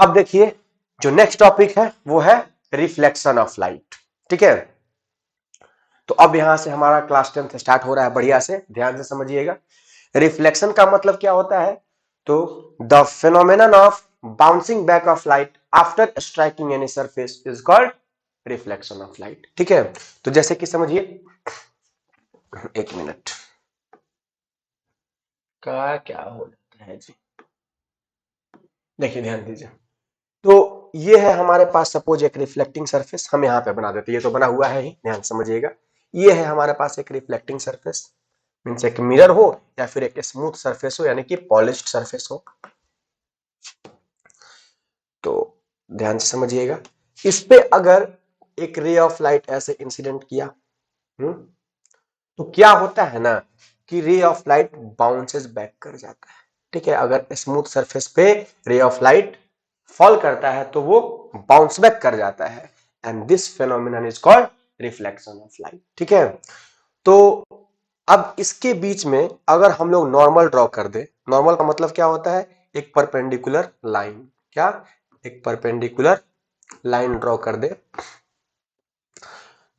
अब देखिए जो नेक्स्ट टॉपिक है वो है रिफ्लेक्शन ऑफ लाइट। ठीक है, तो अब यहां से हमारा क्लास 10 स्टार्ट हो रहा है, बढ़िया से ध्यान से समझिएगा। रिफ्लेक्शन का मतलब क्या होता है, तो the phenomenon of bouncing back of light after striking any surface is called reflection of light. ठीक है, तो जैसे कि समझिए, एक मिनट का क्या हो जाता है जी, देखिए ध्यान दीजिए। तो ये है हमारे पास सपोज एक रिफ्लेक्टिंग सरफेस, हम यहाँ पे बना देते हैं, ये तो बना हुआ है ही, ध्यान समझिएगा। ये है हमारे पास एक रिफ्लेक्टिंग सरफेस, मींस एक मिरर हो या फिर एक स्मूथ सरफेस हो, यानी कि पॉलिश्ड सरफेस हो। तो ध्यान से समझिएगा, इस पे अगर एक रे ऑफ लाइट ऐसे इंसिडेंट किया, तो क्या होता है ना कि ray of light bounces back कर जाता है। ठीक है, अगर स्मूथ सरफेस पे रे ऑफ लाइट फॉल करता है तो वो बाउंस बैक कर जाता है, and this phenomenon is called reflection of light. ठीक है, तो अब इसके बीच में अगर हम लोग नॉर्मल ड्रॉ कर दे, नॉर्मल का मतलब क्या होता है, एक परपेंडिकुलर लाइन, क्या, एक परपेंडिकुलर लाइन ड्रॉ कर दे,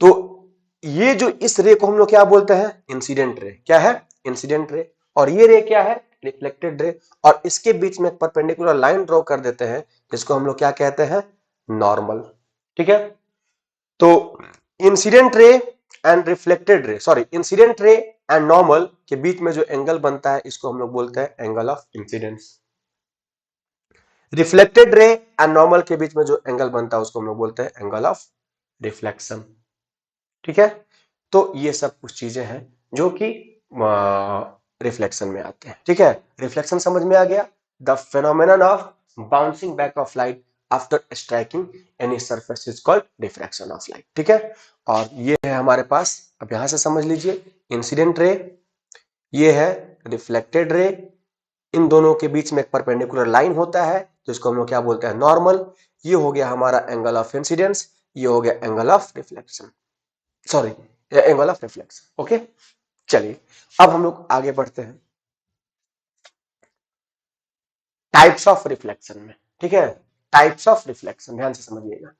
तो ये जो इस रे को हम लोग क्या बोलते हैं, इंसिडेंट रे। क्या है, इंसिडेंट रे। और ये रे क्या है, रिफ्लेक्टेड रे। और इसके बीच में परपेंडिकुलर लाइन ड्रॉ कर देते हैं, जिसको हम लोग क्या कहते हैं, नॉर्मल। ठीक है, तो incident ray and reflected ray, sorry, incident ray and normal के बीच में जो एंगल बनता है इसको हम लोग बोलते हैं angle of incidence. Reflected ray and normal के बीच में जो एंगल बनता है उसको हम लोग बोलते हैं एंगल ऑफ रिफ्लेक्शन। ठीक है, तो ये सब कुछ चीजें हैं जो कि रिफ्लेक्शन में आते हैं। ठीक है, रिफ्लेक्शन समझ में आ गया, the phenomenon of bouncing back of light after striking any surface is called refraction of light. ठीक है, और ये है हमारे पास, अब यहां से समझ लीजिए, इंसिडेंट रे, ये है रिफ्लेक्टेड रे, इन दोनों के बीच में एक परपेंडिकुलर लाइन होता है जिसको हम लोग क्या बोलते हैं, नॉर्मल। ये हो गया हमारा एंगल ऑफ इंसिडेंस, ये हो गया angle of reflection, sorry, angle of reflection. Okay, चलिए अब हम लोग आगे बढ़ते हैं टाइप्स ऑफ रिफ्लेक्शन में। ठीक है, टाइप्स ऑफ रिफ्लेक्शन ध्यान से समझिएगा,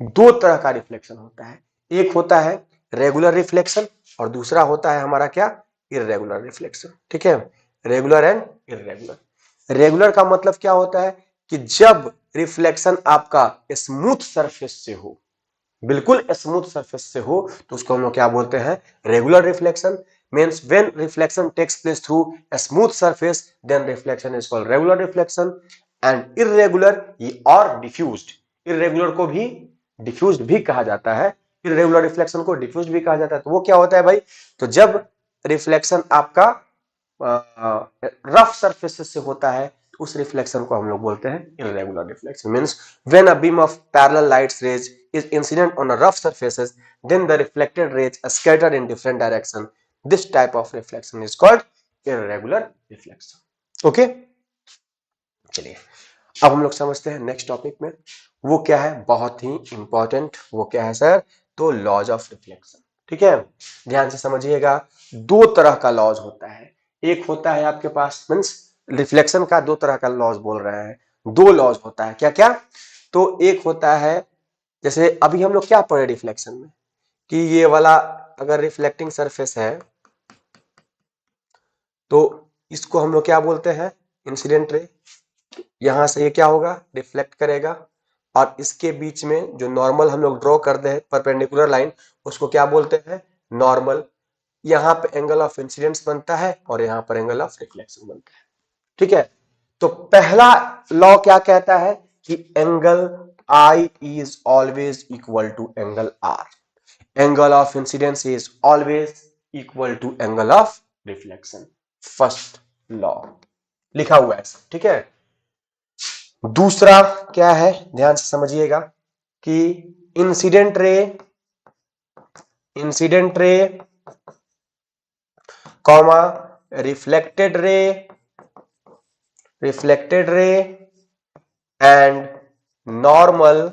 दो तरह का रिफ्लेक्शन होता है, एक होता है रेगुलर रिफ्लेक्शन और दूसरा होता है हमारा क्या, इरेगुलर रिफ्लेक्शन। ठीक है, रेगुलर एंड इरेगुलर। रेगुलर का मतलब क्या होता है कि जब रिफ्लेक्शन आपका स्मूथ सरफेस से हो, बिल्कुल स्मूथ सरफेस से हो, तो उसको हम लोग क्या बोलते हैं, regular reflection. Means when reflection takes place through a smooth surface then reflection is called regular reflection and irregular और diffused। irregular को भी diffused भी कहा जाता है, irregular रिफ्लेक्शन को diffused भी कहा जाता है। तो वो क्या होता है भाई, तो जब रिफ्लेक्शन आपका रफ सरफेस से होता है उस रिफ्लेक्शन को हम लोग बोलते हैं irregular reflection. Means when a beam of parallel lights rays is incident on a rough surfaces, then the reflected rays are scattered in different direction. This type of reflection is called irregular reflection. Okay, चलिए अब हम लोग समझते हैं next topic में, वो क्या है, बहुत ही इंपॉर्टेंट, वो क्या है सर, तो लॉज ऑफ रिफ्लेक्शन। ठीक है, ध्यान से समझिएगा, दो तरह का लॉज होता है, एक होता है आपके पास, मींस रिफ्लेक्शन का दो तरह का लॉज बोल रहे हैं, दो लॉज होता है, क्या क्या, तो एक होता है, जैसे अभी हम लोग क्या पढ़े रिफ्लेक्शन में, कि ये वाला अगर रिफ्लेक्टिंग सरफेस है तो इसको हम लोग क्या बोलते हैं, इंसिडेंट रे। यहां से ये क्या होगा, रिफ्लेक्ट करेगा, और इसके बीच में जो नॉर्मल हम लोग ड्रॉ कर दे परपेंडिकुलर लाइन, उसको क्या बोलते हैं, नॉर्मल। यहाँ पे एंगल ऑफ इंसिडेंस बनता है और यहाँ पर एंगल ऑफ रिफ्लेक्शन बनता है। ठीक है, तो पहला लॉ क्या कहता है कि angle i is always equal to angle r, angle of incidence is always equal to angle of reflection, first law लिखा हुआ है। ठीक है, दूसरा क्या है, ध्यान से समझिएगा कि incident ray, incident ray comma reflected ray, reflected ray and normal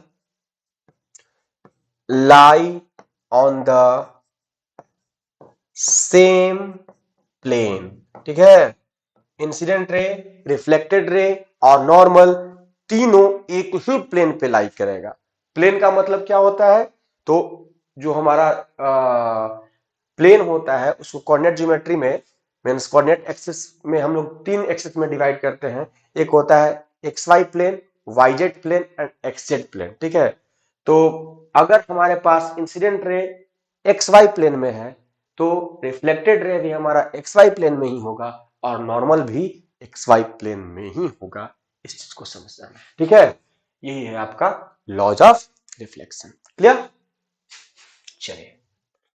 lie on the same plane। ठीक है, इंसिडेंट रे, रिफ्लेक्टेड रे और नॉर्मल, तीनों एक ही प्लेन पे लाई करेगा। प्लेन का मतलब क्या होता है, तो जो हमारा प्लेन होता है उसको कोऑर्डिनेट ज्योमेट्री में मींस कोऑर्डिनेट एक्सिस में हम लोग तीन एक्सिस में डिवाइड करते हैं। एक होता है X Y plane, Y Z plane and X Z plane. ठीक है, तो अगर हमारे पास incident ray X Y plane में है तो रिफ्लेक्टेड रे भी हमारा एक्स वाई प्लेन में ही होगा और नॉर्मल भी एक्स वाई प्लेन में ही होगा। इस चीज को समझना है। ठीक है, यही है आपका लॉज ऑफ रिफ्लेक्शन। क्लियर? चलिए